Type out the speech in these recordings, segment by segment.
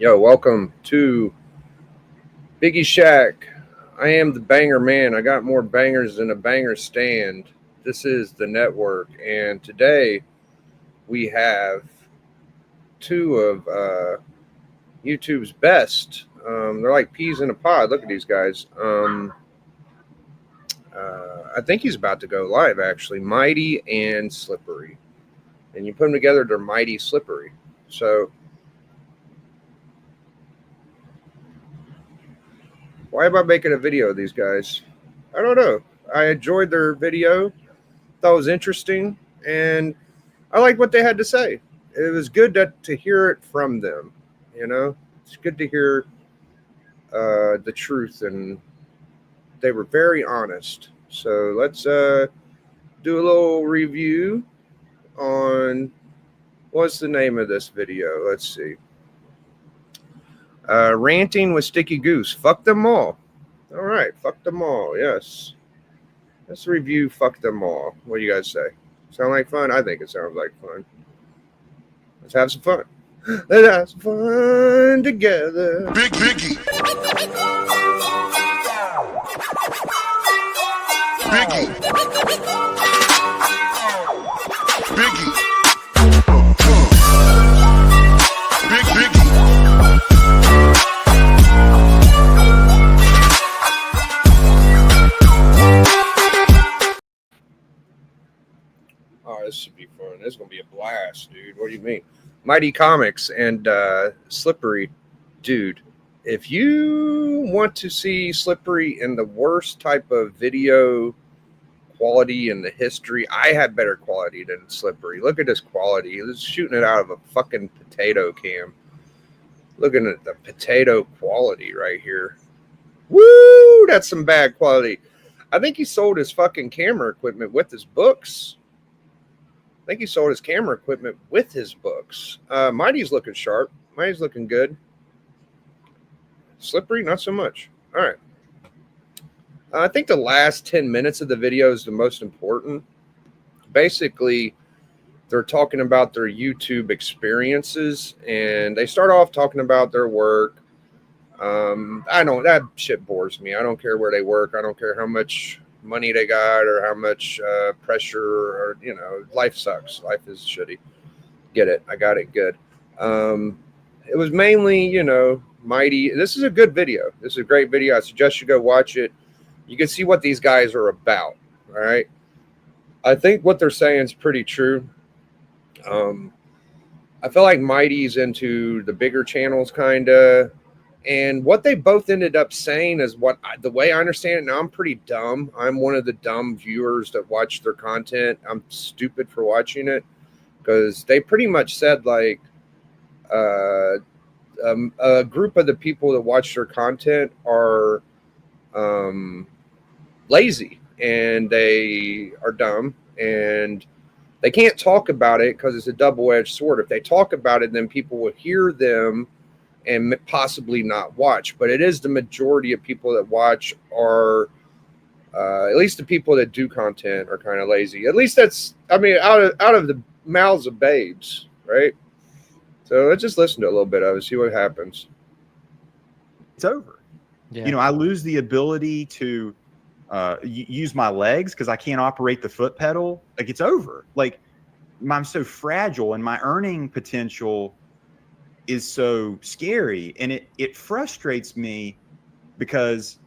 Yo, welcome to Biggie Shack. I am the banger man. I got more bangers than a banger stand. This is the network, and today we have two of YouTube's best. They're like peas in a pod. Look at these guys. I think he's about to go live, actually. Mighty and Slippery. And you put them together, they're Mighty Slippery. So why am I making a video of these guys? I don't know. I enjoyed their video. Thought it was interesting. And I liked what they had to say. It was good to hear it from them. You know, it's good to hear the truth. And they were very honest. So let's do a little review on what's the name of this video. Let's see. Ranting with Sticky Goose. Fuck them all. All right. Fuck them all. Yes. Let's review Fuck Them All. What do you guys say? Sound like fun? I think it sounds like fun. Let's have some fun. Let's have some fun together. Big Biggie. Biggie. Biggie. Big Biggie. Oh, this should be fun. This is going to be a blast, dude. What do you mean? Mighty Comics and Slippery. Dude, if you want to see Slippery in the worst type of video quality in the history, I have better quality than Slippery. Look at this quality. He's shooting it out of a fucking potato cam. Looking at the potato quality right here. Woo! That's some bad quality. I think he sold his fucking camera equipment with his books. I think he sold his camera equipment with his books. Mighty's looking sharp. Mighty's looking good. Slippery, not so much. All right. I think the last 10 minutes of the video is the most important. Basically, they're talking about their YouTube experiences, and they start off talking about their work. That shit bores me. I don't care where they work. I don't care how much money they got or how much pressure or, life sucks. Life is shitty. Get it. I got it. Good. It was mainly, Mighty. This is a good video. This is a great video. I suggest you go watch it. You can see what these guys are about. All right. I think what they're saying is pretty true. I feel like Mighty's into the bigger channels, kind of. And what they both ended up saying is the way I understand it. Now, I'm pretty dumb. I'm one of the dumb viewers that watch their content. I'm stupid for watching it because they pretty much said like a group of the people that watch their content are lazy and they are dumb and they can't talk about it because it's a double-edged sword. If they talk about it, then people will hear them and possibly not watch. But it is the majority of people that watch are, at least the people that do content are kind of lazy. At least that's, out of the mouths of babes, right? So let's just listen to a little bit of it, see what happens. It's over. Yeah. I lose the ability to use my legs because I can't operate the foot pedal. Like, it's over. Like, I'm so fragile and my earning potential is so scary. And it frustrates me because,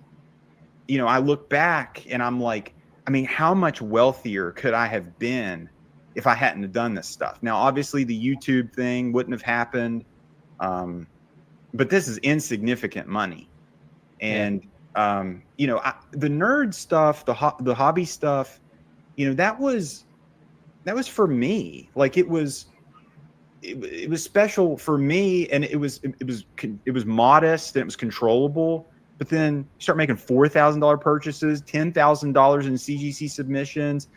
I look back and I'm like, how much wealthier could I have been if I hadn't done this stuff? Now, obviously the YouTube thing wouldn't have happened. But this is insignificant money. And, the nerd stuff, the hobby stuff, that was for me. Like, it was special for me, and it was modest and it was controllable. But then you start making $4,000 purchases, $10,000 in CGC submissions,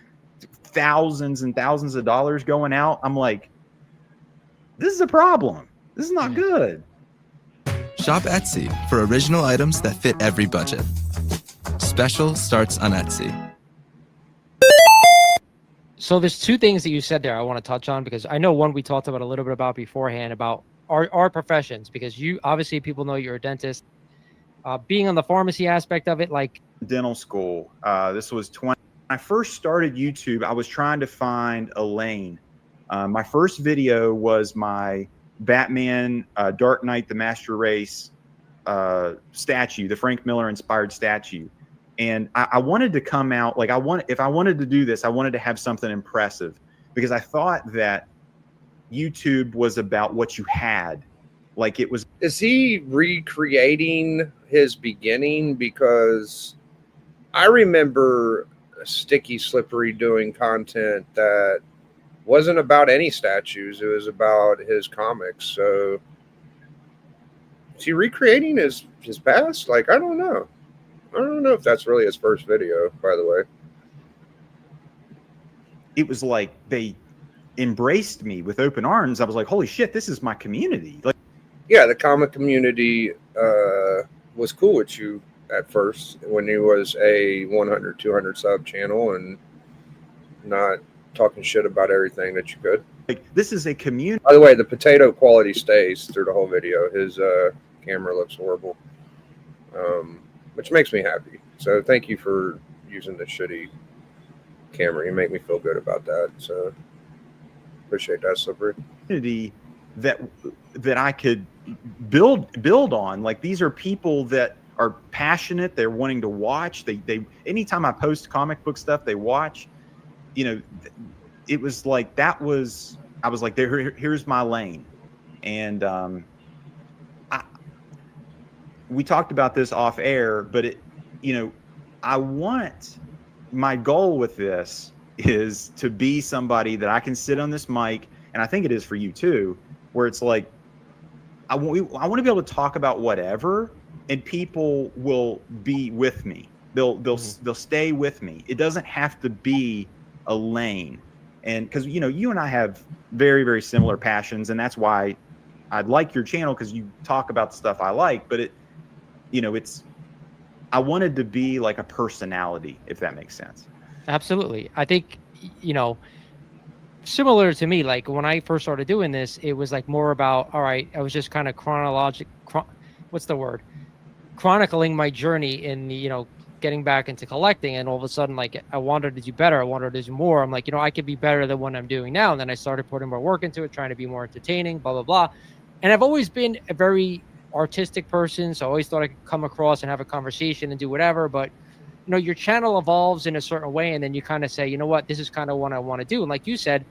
thousands and thousands of dollars going out. I'm like, this is a problem. This is not good. Shop Etsy for original items that fit every budget. Special starts on Etsy. So there's two things that you said there I want to touch on, because I know one we talked about a little bit about beforehand about our professions, because you obviously people know you're a dentist. Being on the pharmacy aspect of it, like dental school. This was 20. When I first started YouTube, I was trying to find a lane. My first video was my Batman Dark Knight, the Master Race statue, the Frank Miller inspired statue. And I wanted to come out like if I wanted to do this, I wanted to have something impressive, because I thought that YouTube was about what you had. Like it was. Is he recreating his beginning? Because I remember Sticky Slippery doing content that wasn't about any statues. It was about his comics. So is he recreating his past? Like, I don't know. I don't know if that's really his first video, by the way. It was like they embraced me with open arms. I was like, holy shit, this is my community. Like, yeah, the comic community was cool with you at first when he was a 100, 200 sub channel and not talking shit about everything that you could. Like, this is a community. By the way, the potato quality stays through the whole video. His camera looks horrible, which makes me happy. So thank you for using the shitty camera. You make me feel good about that. So appreciate that, Slippery. Community that I could build on. Like, these are people that are passionate. They're wanting to watch. They anytime I post comic book stuff, they watch. You know, it was like I was like, here's my lane. And we talked about this off air, but my goal with this is to be somebody that I can sit on this mic, and I think it is for you too, where it's like, I want to be able to talk about whatever, and people will be with me. They'll stay with me. It doesn't have to be a lane. And because you and I have very, very similar passions, and that's why I like your channel, because you talk about the stuff I like. But I wanted to be like a personality, if that makes sense. Absolutely. I think similar to me, like when I first started doing this, it was like more about, all right, I was just kind of chronicling my journey in getting back into collecting, and all of a sudden, like, I wanted to do better. I wanted to do more. I'm like, I could be better than what I'm doing now. And then I started putting more work into it, trying to be more entertaining, blah, blah, blah. And I've always been a very artistic person. So I always thought I could come across and have a conversation and do whatever. But, your channel evolves in a certain way. And then you kind of say, you know what, this is kind of what I want to do. And like you said,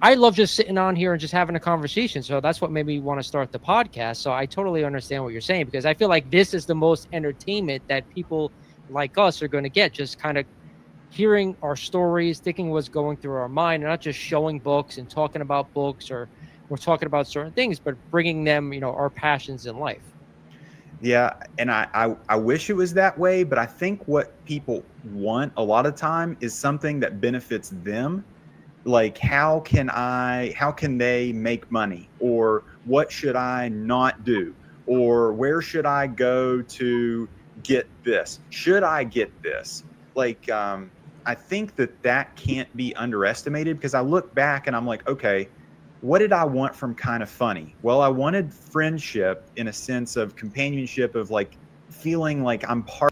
I love just sitting on here and just having a conversation. So that's what made me want to start the podcast. So I totally understand what you're saying, because I feel like this is the most entertainment that people like us are going to get, just kind of hearing our stories, thinking what's going through our mind, and not just showing books and talking about books or we're talking about certain things, but bringing them, our passions in life. Yeah. And I wish it was that way, but I think what people want a lot of time is something that benefits them. Like, how can they make money, or what should I not do, or where should I go to get this? Should I get this? Like, I think that can't be underestimated, because I look back and I'm like, okay, what did I want from Kind of Funny? Well, I wanted friendship in a sense of companionship, of like feeling like I'm part.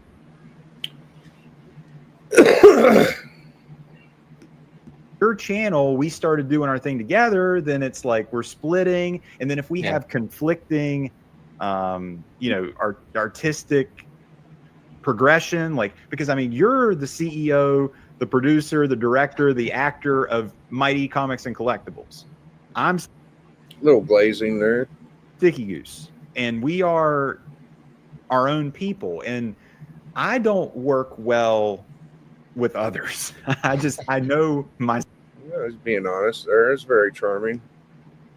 Your channel, we started doing our thing together, then it's like we're splitting, and then if we have conflicting artistic progression, like, because you're the CEO, the producer, the director, the actor of Mighty Comics and Collectibles. I'm little glazing there, Sticky Goose, and we are our own people, and I don't work well with others. I know my. Yeah, I was being honest there. It's very charming.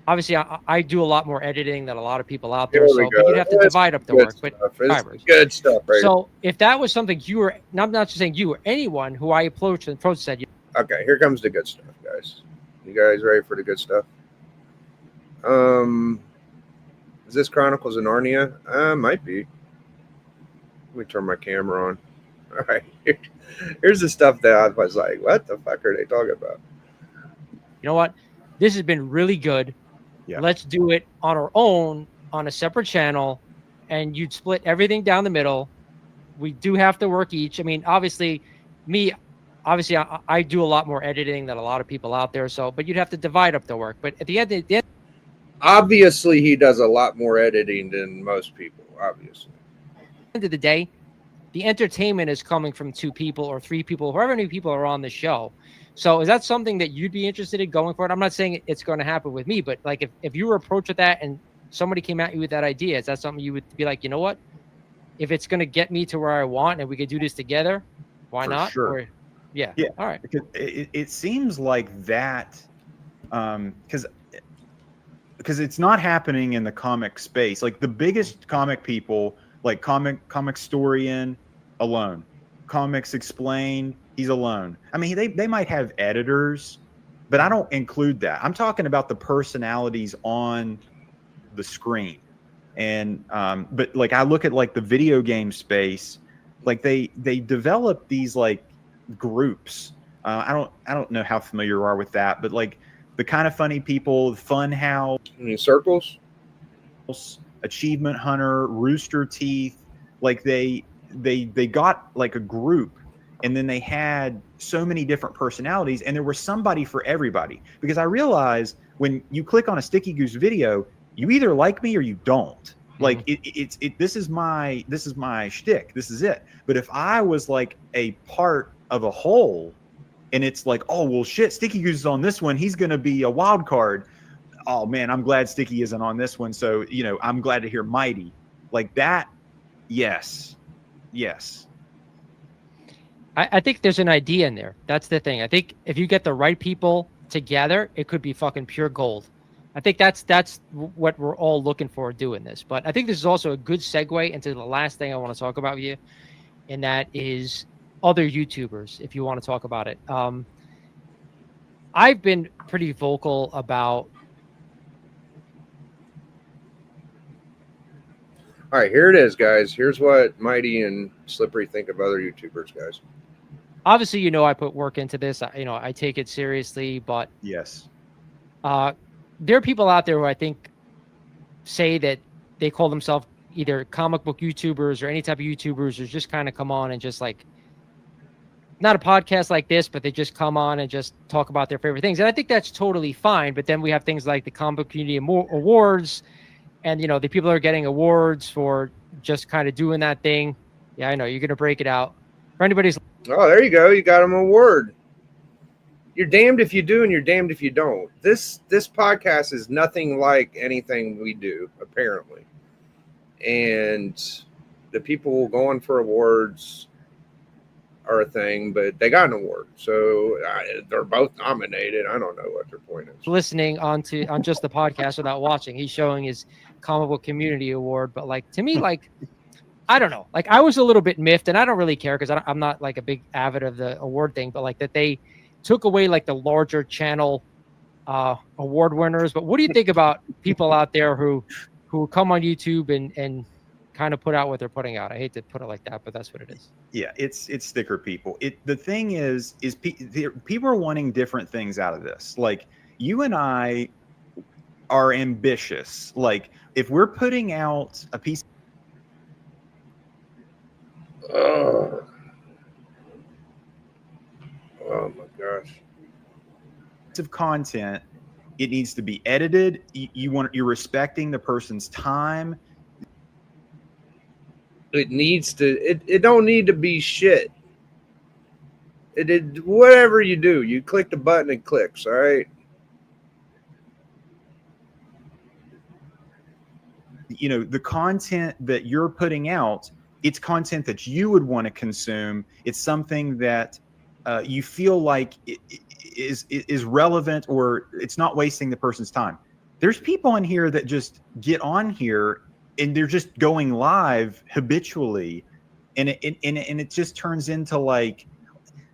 Obviously, I do a lot more editing than a lot of people out there, But you'd have to divide up the work. But it's good stuff, right? So if that was something I'm not just saying you or anyone who I approached and said, okay, here comes the good stuff, guys. You guys ready for the good stuff? Is this Chronicles of Narnia? Might be. Let me turn my camera on. All right, here's the stuff that I was like, what the fuck are they talking about? You know what? This has been really good. Yeah. Let's do it on our own on a separate channel, and you'd split everything down the middle. We do have to work each. I mean, obviously, I do a lot more editing than a lot of people out there. So, but you'd have to divide up the work. But at the end Obviously, he does a lot more editing than most people. Obviously, of the day, the entertainment is coming from 2 people or 3 people, however many people are on the show. So, is that something that you'd be interested in going for it? I'm not saying it's going to happen with me, but like if you were approached with that and somebody came at you with that idea, is that something you would be like, you know what? If it's going to get me to where I want and we could do this together, why For not? sure. Or yeah. All right. Because it seems like that, because it's not happening in the comic space. Like the biggest comic people, like comic storian, alone. Comics Explained, he's alone. I mean, they might have editors, but I don't include that. I'm talking about the personalities on the screen. And but like I look at like the video game space, like they develop these like groups. I don't know how familiar you are with that, but like the Kind of Funny People, Fun House, circles. Achievement Hunter, Rooster Teeth, like they got like a group, and then they had so many different personalities, and there was somebody for everybody. Because I realize when you click on a Sticky Goose video, you either like me or you don't. Like this is my shtick. This is it. But if I was like a part of a whole, and it's like, oh well, shit, Sticky Goose is on this one. He's gonna be a wild card. Oh man, I'm glad Sticky isn't on this one. So I'm glad to hear Mighty like that. Yes. I think there's an idea in there. That's the thing. I think if you get the right people together, it could be fucking pure gold. I think that's what we're all looking for doing this. But I think this is also a good segue into the last thing I want to talk about with you, and that is other YouTubers, if you want to talk about it. I've been pretty vocal about. All right, here it is, guys. Here's what Mighty and Slippery think of other YouTubers, guys. Obviously, I put work into this. I take it seriously, but Yes. There are people out there who I think say that they call themselves either comic book YouTubers or any type of YouTubers, who just kind of come on and just like, not a podcast like this, but they just come on and just talk about their favorite things. And I think that's totally fine. But then we have things like the Comic Book Community Awards, and the people are getting awards for just kind of doing that thing. Yeah, I know you're going to break it out for anybody's. Oh, there you go. You got him a word. You're damned if you do, and you're damned if you don't. This podcast is nothing like anything we do, apparently. And the people going for awards are a thing, but they got an award, so they're both nominated. I don't know what their point is. Listening on just the podcast without watching, he's showing his Comic Book Community Award, but like to me, like I don't know, like I was a little bit miffed, and I don't really care because I'm not like a big avid of the award thing, but like that they took away like the larger channel award winners. But what do you think about people out there who come on YouTube and kind of put out what they're putting out? I hate to put it like that, but that's what it is. Yeah, it's sticker people. The thing is people are wanting different things out of this. Like you and I are ambitious. Like if we're putting out a piece Oh my gosh. of content, it needs to be edited. You're respecting the person's time. It needs to. It don't need to be shit. It whatever you do, you click the button, it clicks. All right. The content that you're putting out, it's content that you would want to consume. It's something that you feel like is relevant, or it's not wasting the person's time. There's people on here that just get on here and they're just going live habitually, and it just turns into like,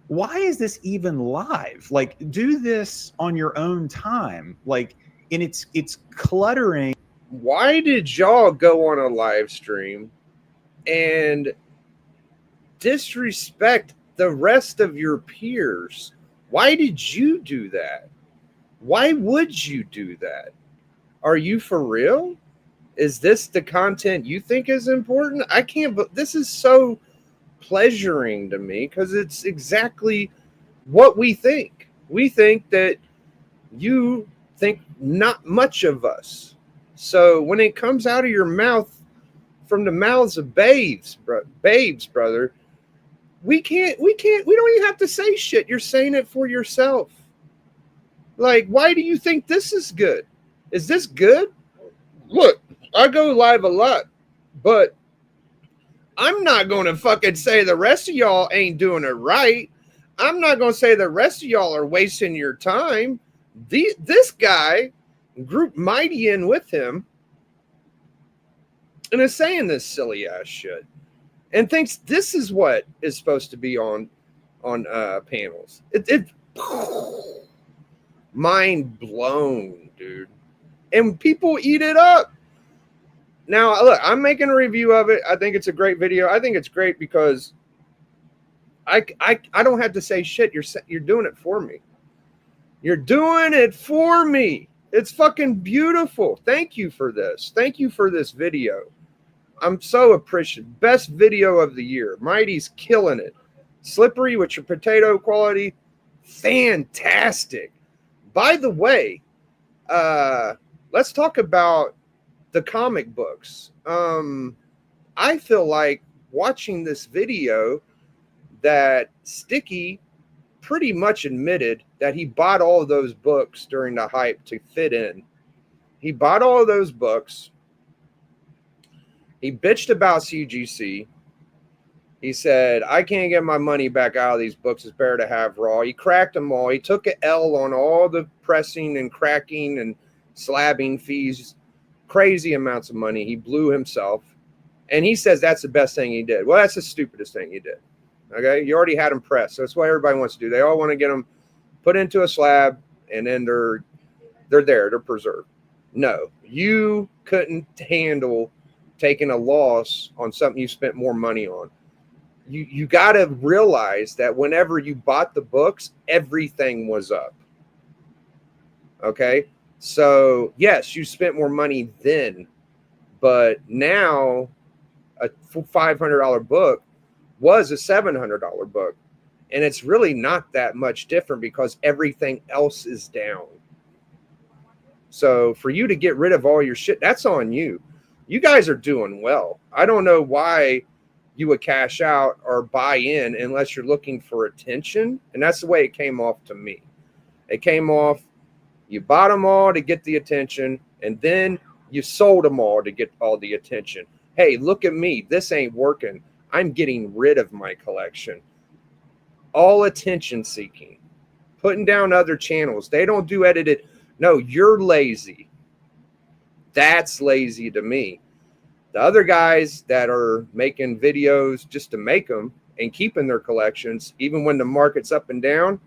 why is this even live? Like, do this on your own time. Like, and it's cluttering. Why did y'all go on a live stream and disrespect the rest of your peers? Why did you do that? Why would you do that? Are you for real? Is this the content you think is important? I can't, but this is so pleasuring to me because it's exactly what we think. We think that you think not much of us. So when it comes out of your mouth, from the mouths of babes, brother, we don't even have to say shit. You're saying it for yourself. Like, why do you think this is good? Is this good? Look, I go live a lot, but I'm not going to fucking say the rest of y'all ain't doing it right. I'm not going to say the rest of y'all are wasting your time. This guy, group Mighty in with him, and is saying this silly ass shit and thinks this is what is supposed to be on panels. It mind blown, dude. And people eat it up. Now, look, I'm making a review of it. I think it's a great video. I think it's great because I don't have to say shit. You're doing it for me. You're doing it for me. It's fucking beautiful. Thank you for this. Thank you for this video. I'm so appreciative. Best video of the year. Mighty's killing it. Slippery with your potato quality. Fantastic. By the way, let's talk about the comic books. I feel like watching this video that Sticky pretty much admitted that he bought all of those books during the hype to fit in. He bought all of those books. He bitched about CGC. He said, I can't get my money back out of these books. It's better to have raw. He cracked them all. He took an L on all the pressing and cracking and slabbing fees. Crazy amounts of money. He blew himself. And he says that's the best thing he did. Well, that's the stupidest thing he did. Okay? You already had them pressed. So that's what everybody wants to do. They all want to get them put into a slab, and then they're there. They're preserved. No. You couldn't handle taking a loss on something you spent more money on. You got to realize that whenever you bought the books, everything was up. Okay? So, yes, you spent more money then, but now a $500 book was a $700 book, and it's really not that much different because everything else is down. So, for you to get rid of all your shit, that's on you. You guys are doing well. I don't know why you would cash out or buy in unless you're looking for attention. And that's the way it came off to me. It came off, you bought them all to get the attention, and then you sold them all to get all the attention. Hey, look at me. This ain't working. I'm getting rid of my collection. All attention seeking. Putting down other channels. They don't do edited. No, you're lazy. That's lazy to me. The other guys that are making videos just to make them and keeping their collections, even when the market's up and down,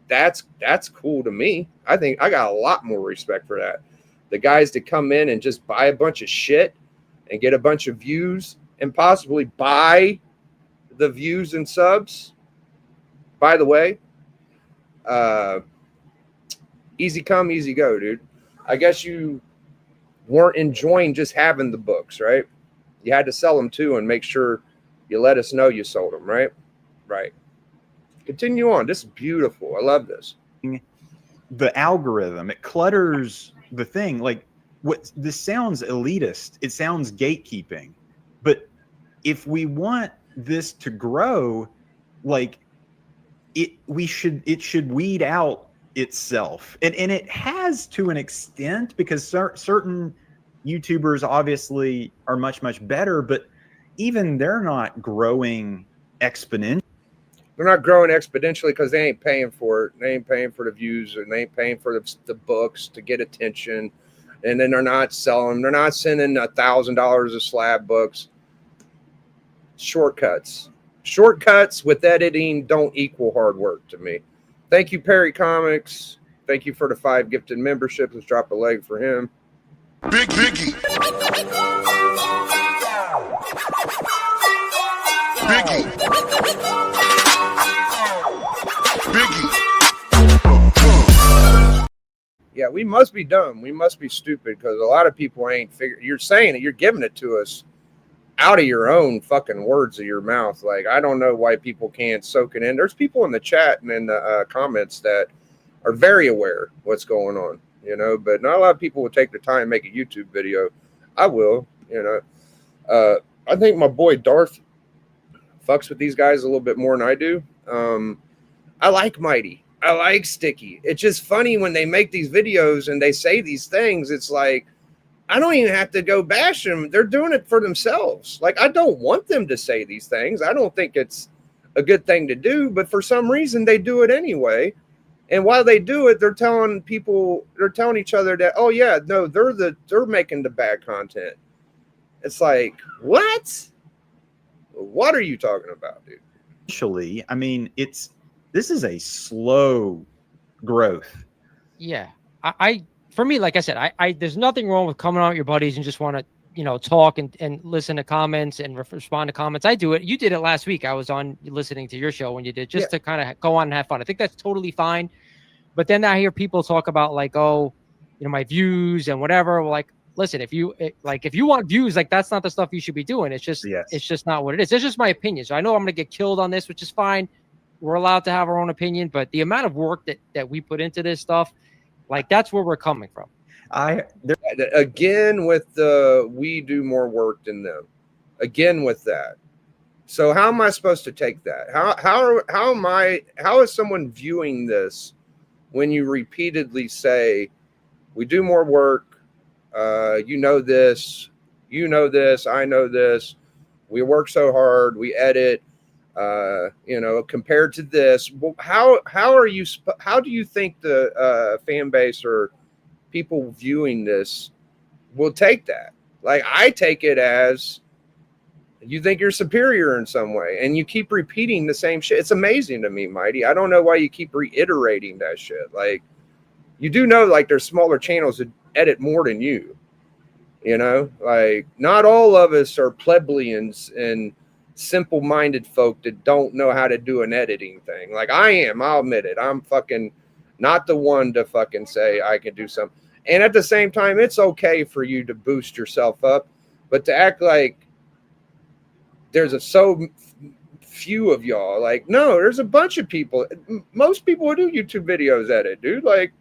that's cool to me. I think I got a lot more respect for that. The guys that come in and just buy a bunch of shit and get a bunch of views and possibly buy the views and subs. By the way, easy come, easy go, dude. I guess you weren't enjoying just having the books, right? You had to sell them too and make sure you let us know you sold them, right? Right. Continue on. This is beautiful. I love this. The algorithm, it clutters the thing. Like, what this sounds elitist. It sounds gatekeeping. But if we want this to grow, like it should weed out itself. And it has to an extent, because certain YouTubers obviously are much better, but even they're not growing exponentially. They're not growing exponentially because they ain't paying for it. They ain't paying for the views, and they ain't paying for the books to get attention. And then they're not selling. They're not sending $1,000 of slab books. Shortcuts. Shortcuts with editing don't equal hard work to me. Thank you, Perry Comics. Thank you for the 5 gifted memberships. Let's drop a leg for him. Biggie. Yeah, we must be dumb. We must be stupid because a lot of people ain't figuring. You're saying it. You're giving it to us out of your own fucking words of your mouth. Like, I don't know why people can't soak it in. There's people in the chat and in the comments that are very aware what's going on, you know, but not a lot of people will take the time to make a YouTube video. I will, you know. I think my boy Darth fucks with these guys a little bit more than I do. I like Mighty. I like Sticky. It's just funny when they make these videos and they say these things. It's like, I don't even have to go bash them. They're doing it for themselves. Like, I don't want them to say these things. I don't think it's a good thing to do, but for some reason they do it anyway. And while they do it, they're telling people, they're telling each other that, oh yeah, no, they're making the bad content. It's like, what? What are you talking about, dude? Actually, I mean, this is a slow growth. Yeah. I for me, like I said, I there's nothing wrong with coming out with your buddies and just want to, you know, talk and listen to comments and respond to comments. I do it. You did it last week. I was on listening to your show when you did, just to kind of go on and have fun. I think that's totally fine. But then I hear people talk about like, oh, you know, my views and whatever. Well, like, listen, if you want views, like that's not the stuff you should be doing. It's just, It's just not what it is. It's just my opinion. So I know I'm going to get killed on this, which is fine. We're allowed to have our own opinion, but the amount of work that we put into this stuff, like that's where we're coming from. Again with the we do more work than them. Again with that. So how am I supposed to take that? How is someone viewing this when you repeatedly say we do more work? You know this, I know this. We work so hard, we edit. You know, compared to this, how do you think the fan base or people viewing this will take that? Like, I take it as you think you're superior in some way and you keep repeating the same shit. It's amazing to me, Mighty. I don't know why you keep reiterating that shit. Like, you do know, like, there's smaller channels that edit more than you, you know, like not all of us are plebeians and simple-minded folk that don't know how to do an editing thing. Like I am, I'll admit it. I'm fucking not the one to fucking say I can do something. And at the same time, it's okay for you to boost yourself up, but to act like there's so few of y'all, like, no, there's a bunch of people. Most people who do YouTube videos edit, dude. Like,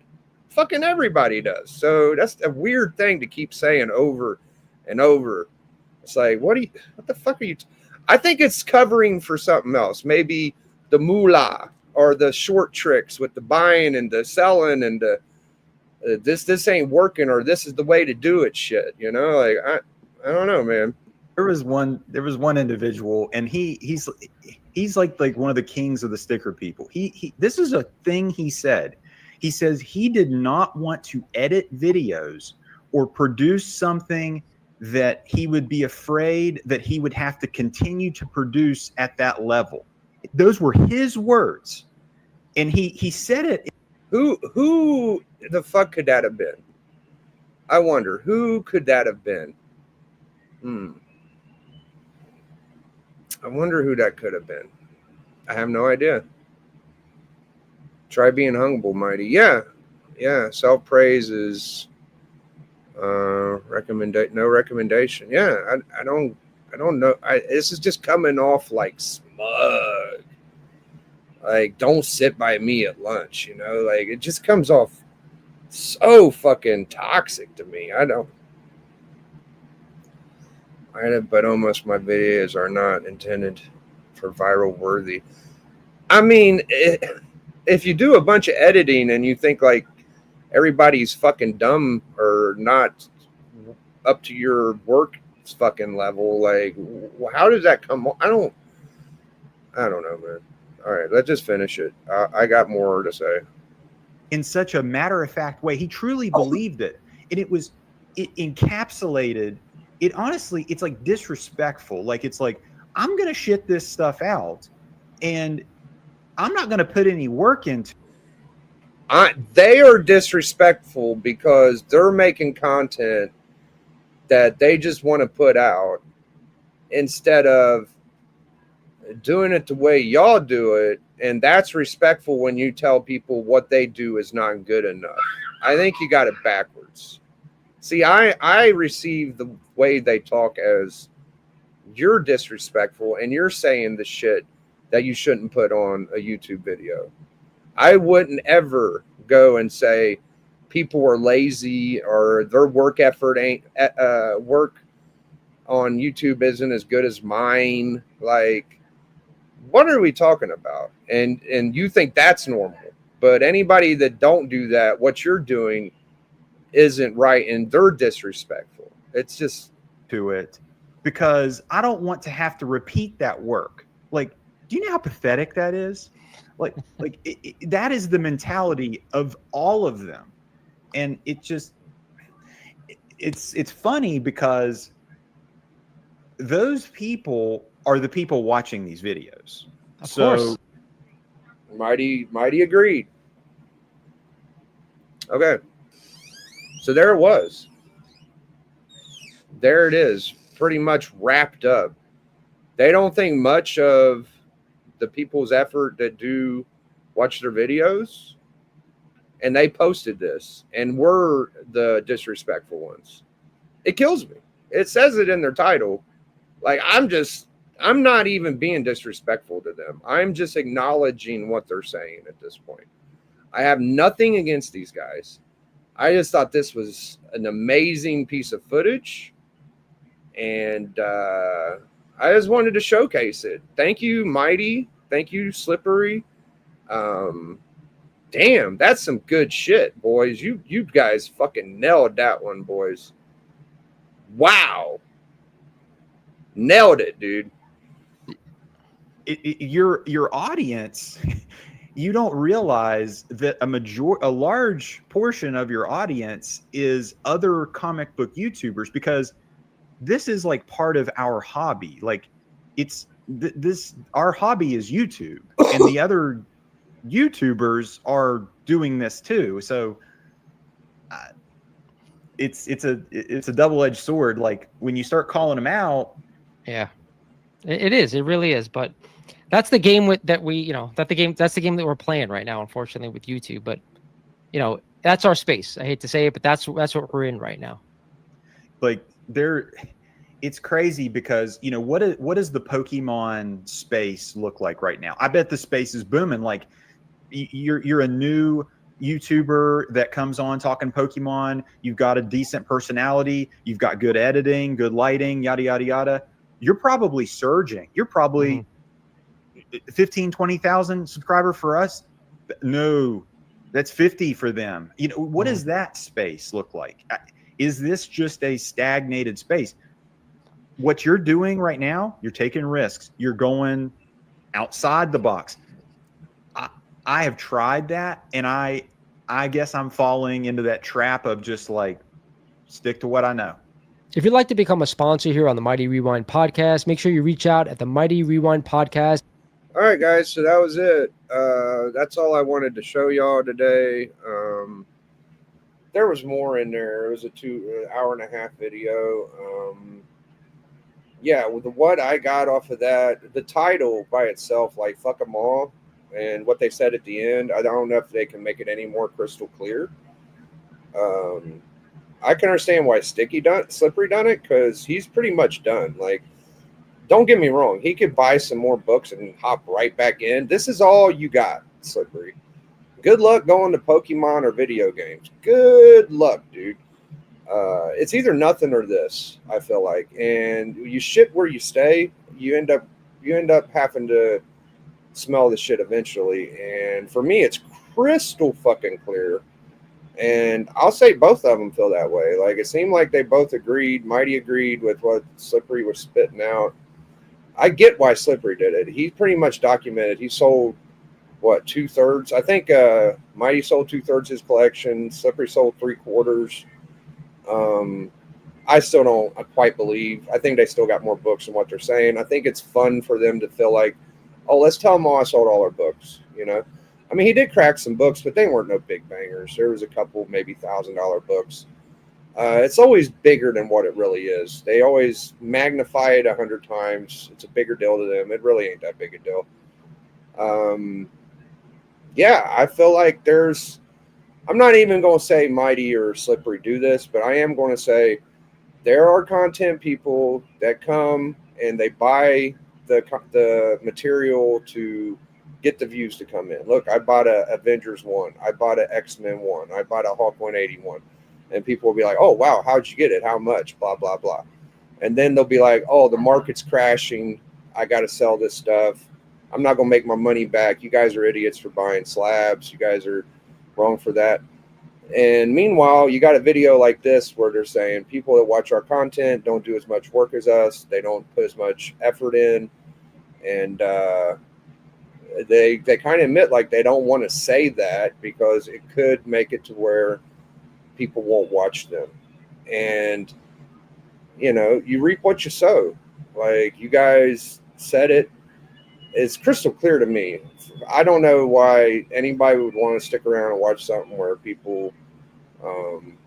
fucking everybody does. So that's a weird thing to keep saying over and over. It's like, what the fuck are you? I think it's covering for something else. Maybe the moolah or the short tricks with the buying and the selling and the this ain't working or this is the way to do it shit. You know, like I don't know, man. There was one individual, and he's like one of the kings of the sticker people. He this is a thing he said. He says he did not want to edit videos or produce something that he would be afraid that he would have to continue to produce at that level. Those were his words. And he said it. Who the fuck could that have been? I wonder, who could that have been? I wonder who that could have been. I have no idea. Try being humble, Mighty. Yeah. Self-praise is no recommendation. Yeah, I don't know. This is just coming off like smug. Like, don't sit by me at lunch, you know? Like, it just comes off so fucking toxic to me. But almost my videos are not intended for viral worthy. I mean, if you do a bunch of editing and you think like everybody's fucking dumb or not up to your work fucking level, like how does that come? I don't know, man. All right, let's just finish it. I got more to say. In such a matter-of-fact way, he truly believed it, and it encapsulated it. Honestly, it's like disrespectful. Like, it's like, I'm gonna shit this stuff out, and I'm not gonna put any work into. They are disrespectful because they're making content that they just want to put out instead of doing it the way y'all do it, and that's respectful when you tell people what they do is not good enough. I think you got it backwards. See, I receive the way they talk as you're disrespectful and you're saying the shit that you shouldn't put on a YouTube video. I wouldn't ever go and say people are lazy or their work effort ain't work on YouTube isn't as good as mine. Like, what are we talking about? And you think that's normal, but anybody that don't do that, what you're doing isn't right, and they're disrespectful. It's just to it, because I don't want to have to repeat that work. Like, do you know how pathetic that is? Like that is the mentality of all of them. And it just, it's funny because those people are the people watching these videos. Of course. Mighty agreed. Okay. So there it was. There it is, pretty much wrapped up. They don't think much of the people's effort that do watch their videos. And they posted this, and we're the disrespectful ones. It kills me. It says it in their title. Like, I'm not even being disrespectful to them. I'm just acknowledging what they're saying at this point. I have nothing against these guys. I just thought this was an amazing piece of footage, and I just wanted to showcase it. Thank you, Mighty. Thank you, Slippery. Damn, that's some good shit, boys. You guys fucking nailed that one, boys. Wow. Nailed it, dude. Your audience, you don't realize that a large portion of your audience is other comic book YouTubers, because this is like part of our hobby. Like, it's our hobby is YouTube, and the other YouTubers are doing this too. So it's a double-edged sword. Like, when you start calling them out, yeah, it is. It really is. But that's the game that's the game that we're playing right now, unfortunately, with YouTube. But that's our space. I hate to say it, but that's what we're in right now. Like, it's crazy because what does the Pokemon space look like right now? I bet the space is booming. Like, you're a new YouTuber that comes on talking Pokemon. You've got a decent personality. You've got good editing, good lighting, yada, yada, yada. You're probably surging. You're probably 15, 20,000 subscriber for us. No, that's 50 for them. What does that space look like? Is this just a stagnated space? What you're doing right now, you're taking risks. You're going outside the box. I have tried that, and I guess I'm falling into that trap of just like, stick to what I know. If you'd like to become a sponsor here on the Mighty Rewind Podcast, make sure you reach out at the Mighty Rewind Podcast. All right, guys. So that was it. That's all I wanted to show y'all today. There was more in there. It was a 2 hour and a half video. Yeah, with what I got off of that, the title by itself, like, fuck them all, and what they said at the end, I don't know if they can make it any more crystal clear. I can understand why Slippery done it, because he's pretty much done. Like, don't get me wrong, he could buy some more books and hop right back in. This is all you got, Slippery. Good luck going to Pokemon or video games. Good luck, dude. It's either nothing or this, I feel like. And you shit where you stay, you end up having to smell the shit eventually. And for me, it's crystal fucking clear. And I'll say both of them feel that way. Like, it seemed like they both agreed. Mighty agreed with what Slippery was spitting out. I get why Slippery did it. He pretty much documented. He sold, what, 2/3? I think Mighty sold 2/3 his collection. Slippery sold 3/4. I still don't quite believe. I think they still got more books than what they're saying. I think it's fun for them to feel like, oh, let's tell them all I sold all our books, I mean, he did crack some books, but they weren't no big bangers. There was a couple maybe $1,000 books. It's always bigger than what it really is. They always magnify it 100 times. It's a bigger deal to them. It really ain't that big a deal. Yeah, I feel like I'm not even going to say Mighty or Slippery do this, but I am going to say there are content people that come and they buy the material to get the views to come in. Look, I bought a Avengers 1. I bought a X-Men 1. I bought a Hulk 181. And people will be like, oh, wow, how'd you get it? How much? Blah, blah, blah. And then they'll be like, oh, the market's crashing. I got to sell this stuff. I'm not going to make my money back. You guys are idiots for buying slabs. You guys are wrong for that. And meanwhile, you got a video like this where they're saying people that watch our content don't do as much work as us. They don't put as much effort in. And they kind of admit like they don't want to say that because it could make it to where people won't watch them. And, you know, you reap what you sow. Like you guys said it. It's crystal clear to me. I don't know why anybody would want to stick around and watch something where people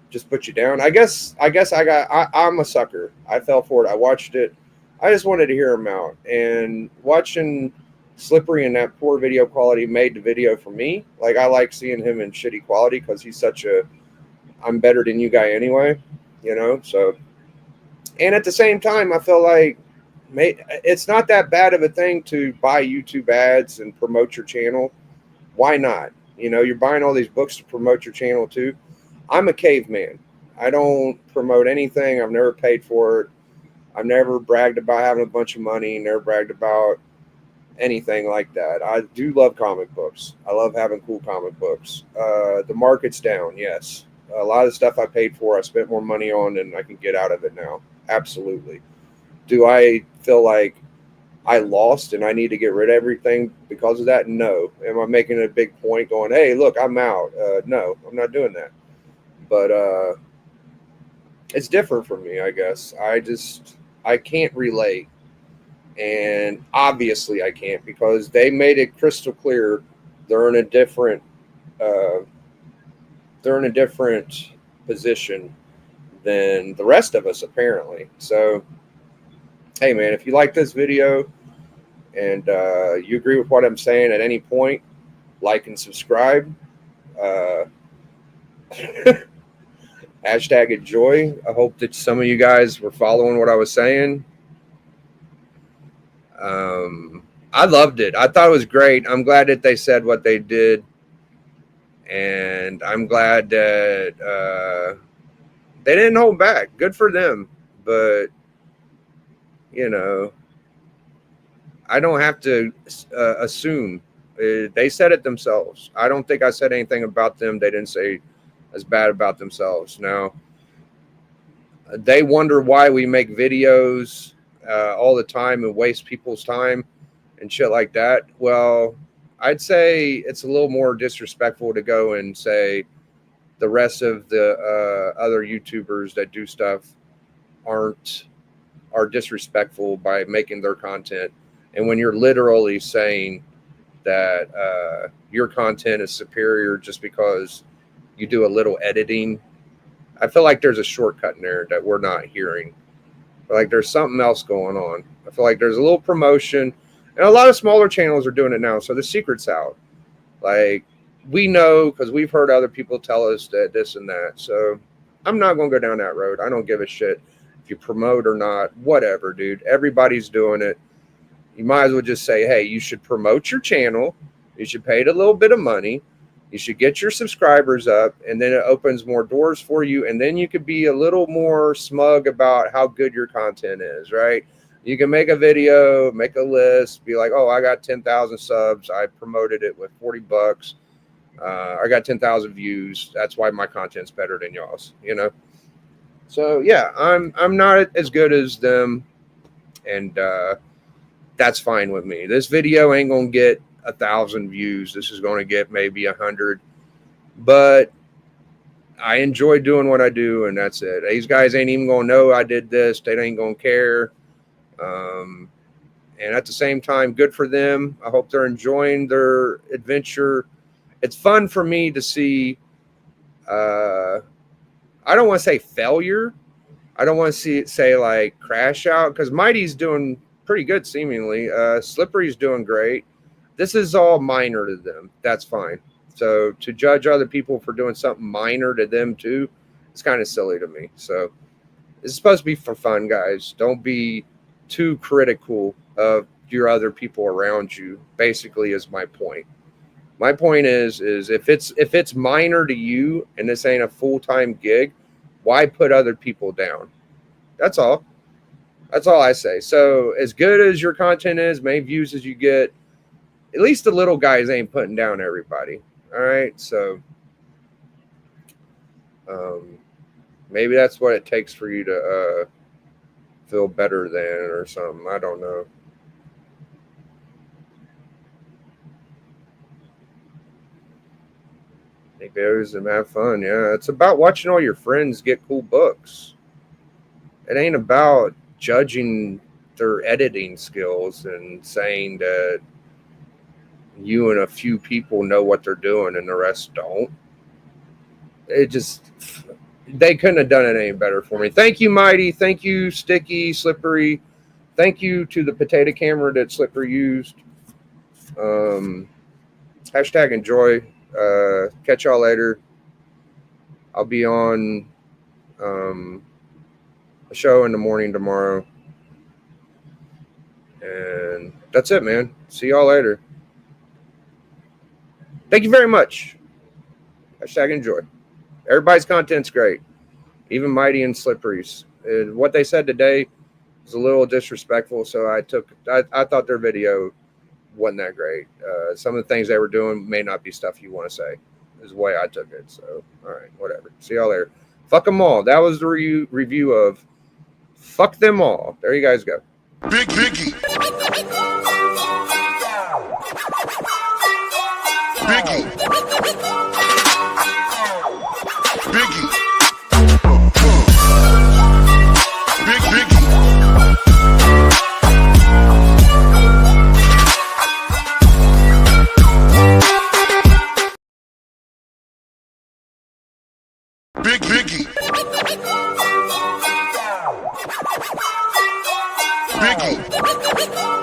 just put you down. I'm a sucker. I fell for it. I watched it. I just wanted to hear him out. And watching Slippery in that poor video quality made the video for me. Like I like seeing him in shitty quality because he's such a I'm better than you guy anyway, you know? So, and at the same time, I feel like it's not that bad of a thing to buy YouTube ads and promote your channel. Why not? You know, you're buying all these books to promote your channel too. I'm a caveman. I don't promote anything. I've never paid for it. I've never bragged about having a bunch of money, never bragged about anything like that. I do love comic books. I love having cool comic books. The market's down, yes. A lot of stuff I paid for, I spent more money on than I can get out of it now. Absolutely. Do I feel like I lost and I need to get rid of everything because of that? No. Am I making a big point going, hey, look, I'm out? No, I'm not doing that. But it's different for me, I guess. I can't relate. And obviously I can't because they made it crystal clear they're in a different position than the rest of us, apparently. So, hey, man, if you like this video and you agree with what I'm saying at any point, like and subscribe. Hashtag enjoy. I hope that some of you guys were following what I was saying. I loved it. I thought it was great. I'm glad that they said what they did. And I'm glad that they didn't hold back. Good for them. But, you know, I don't have to assume. They said it themselves. I don't think I said anything about them. They didn't say as bad about themselves. Now, they wonder why we make videos all the time and waste people's time and shit like that. Well, I'd say it's a little more disrespectful to go and say the rest of the other YouTubers that do stuff are disrespectful by making their content. And when you're literally saying that your content is superior just because you do a little editing, I feel like there's a shortcut in there that we're not hearing. I feel like there's something else going on. I feel like there's a little promotion. And a lot of smaller channels are doing it now. So the secret's out. Like, we know because we've heard other people tell us that this and that. So I'm not going to go down that road. I don't give a shit if you promote or not. Whatever, dude. Everybody's doing it. You might as well just say, hey, you should promote your channel. You should pay it a little bit of money. You should get your subscribers up. And then it opens more doors for you. And then you could be a little more smug about how good your content is, right? You can make a video, make a list, be like, oh, I got 10,000 subs. I promoted it with $40. I got 10,000 views. That's why my content's better than y'all's, you know? So yeah, I'm not as good as them. And that's fine with me. This video ain't going to get 1,000 views. This is going to get maybe 100, but I enjoy doing what I do. And that's it. These guys ain't even going to know I did this. They ain't going to care. And at the same time, good for them. I hope they're enjoying their adventure. It's fun for me to see. I I don't want to say failure. I don't want to say like crash out, because Mighty's doing pretty good seemingly. Slippery's doing great. This is all minor to them. That's fine. So to judge other people for doing something minor to them too, it's kind of silly to me. So it's supposed to be for fun, guys. Don't be too critical of your other people around you, basically, is my point. My point is if it's minor to you and this ain't a full-time gig, why put other people down? That's all. That's all I say. So as good as your content is, many views as you get, at least the little guys ain't putting down everybody. All right. So maybe that's what it takes for you to feel better than or something. I don't know. Make videos and have fun. Yeah. It's about watching all your friends get cool books. It ain't about judging their editing skills and saying that you and a few people know what they're doing and the rest don't. It just, they couldn't have done it any better for me. Thank you, Mighty. Thank you, Sticky, Slippery. Thank you to the potato camera that Slippery used. Hashtag enjoy. Catch y'all later. I'll be on a show in the morning tomorrow. And that's it, man. See y'all later. Thank you very much. Hashtag enjoy. Everybody's content's great. Even Mighty and Slippery's. What they said today was a little disrespectful, so I thought their video wasn't that great. Some of the things they were doing may not be stuff you want to say, is the way I took it. So, all right, whatever. See y'all later. Fuck them all. That was the review of Fuck Them All. There you guys go. Big Biggie. Biggie. Biggie. Big Biggie. Big Biggie. Biggie.